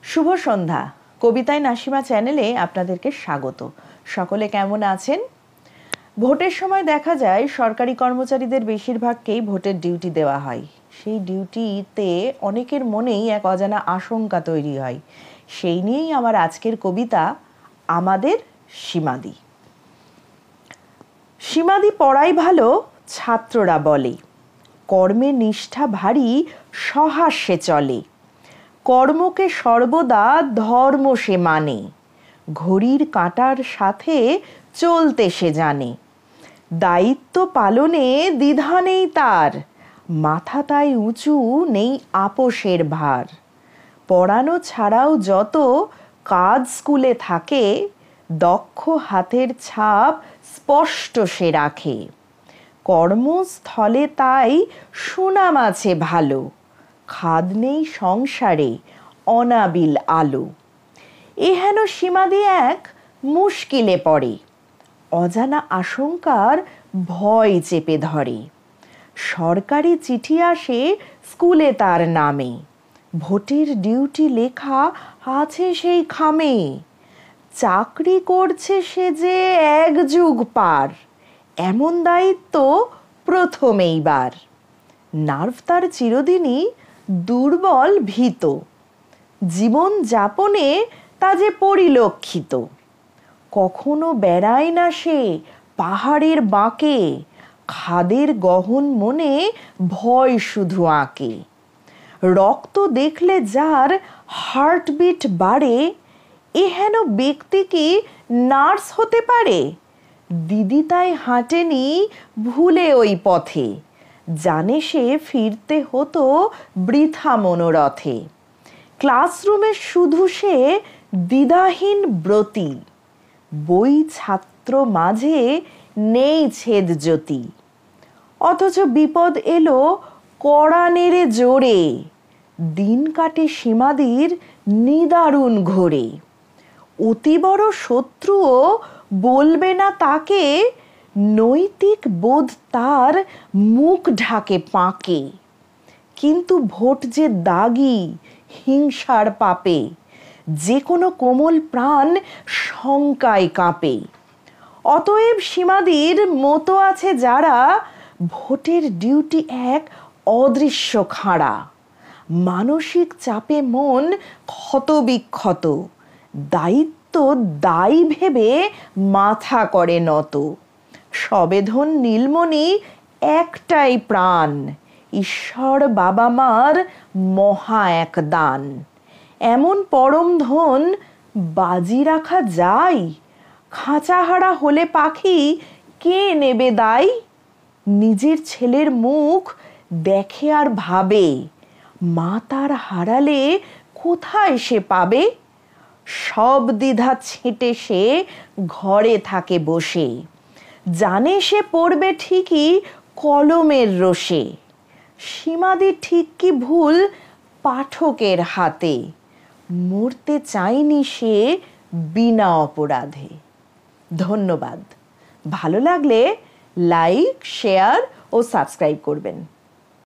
শুভ সন্ধ্যা। কবিতায় নাসিমা চ্যানেলে আপনাদেরকে স্বাগত। সকলে কেমন আছেন? ভোটের সময় দেখা যায় সরকারি কর্মচারীদের বেশিরভাগকেই ভোটের ডিউটি দেওয়া হয়। সেই ডিউটিতে অনেকের মনেই এক অজানা আশঙ্কা তৈরি হয়। সেই নিয়েই আমার আজকের কবিতা, আমাদের সীমাদি। সীমাদি পড়াই ভালো ছাত্ররা বলে, কর্মে নিষ্ঠা ভারী সহাস্যে চলে। কর্মকে সর্বদা ধর্ম সে মানে, ঘড়ির কাঁটার সাথে চলতে সে জানে। দায়িত্ব পালনে দ্বিধা নেই তার, মাথা তাই উঁচু নেই আপোষের ভার। পড়ানো ছাড়াও যত কাজ স্কুলে থাকে, দক্ষ হাতের ছাপ স্পষ্ট সে রাখে। কর্মস্থলে তাই সুনাম আছে ভালো, খাদ নেই সংসারে অনাবিল আলো। এহেন সীমাদি এক মুশকিলে পড়ে, অজানা আশঙ্কার ভয় চেপে ধরে। সরকারি চিঠি আসে স্কুলে তার নামে, ভোটের ডিউটি লেখা আছে সেই খামে। চাকরি করছে সে যে এক যুগ পার, এমন দায়িত্ব প্রথমেইবার। নার্ভ তার চিরদিনই দুর্বল ভীত, জীবন যাপনে তা যে পরিলক্ষিত। কখনো বেড়ায় না সে পাহাড়ের বাঁকে, খাদের গহন মনে ভয় শুধু আঁকে। রক্ত দেখলে যার হার্টবিট বাড়ে, এহেন ব্যক্তি কি নার্স হতে পারে? দিদি তাই হাঁটেনি ভুলে ওই পথে, জানে সে ফিরতে হতো বৃথা মনোরথে। ক্লাসরুমে শুধু সে দ্বিধাহীন ব্রতী, বই ছাত্র মাঝে নেই ছেদ জ্যোতি। অথচ বিপদ এলো কড়া নেড়ে জোরে, দিন কাটে সীমাদির নিদারুণ ঘোরে। অতি বড় শত্রুও বলবে না তাকে, নৈতিক বোধ তার মুখ ঢাকে পাঁকে। কিন্তু ভোট যে দাগী হিংসার পাপে, যে কোনো কোমল প্রাণ শঙ্কায় কাঁপে। অতএব সীমাদির মতো আছে যারা, ভোটের ডিউটি এক অদৃশ্য খাঁড়া। মানসিক চাপে মন ক্ষত বিক্ষত, দায়িত্ব দায়ী ভেবে মাথা করে নত। সবেধন নীলমণি একটাই প্রাণ, ঈশ্বর বাবা মার মহা এক দান। এমন পরম ধন বাজি রাখা যায়? খাঁচাহারা হলে পাখি কে নেবে দায়? নিজের ছেলের মুখ দেখে আর ভাবে, মা তার হারালে কোথায় সে পাবে? সব দ্বিধা ছেঁটে সে ঘরে থাকে বসে, জানে সে পড়বে ঠিকই কলমের রোষে। সীমাদি ঠিক কি ভুল পাঠকের হাতে, মরতে চায়নি সে বিনা অপরাধে। ধন্যবাদ। ভালো লাগলে লাইক, শেয়ার ও সাবস্ক্রাইব করবেন।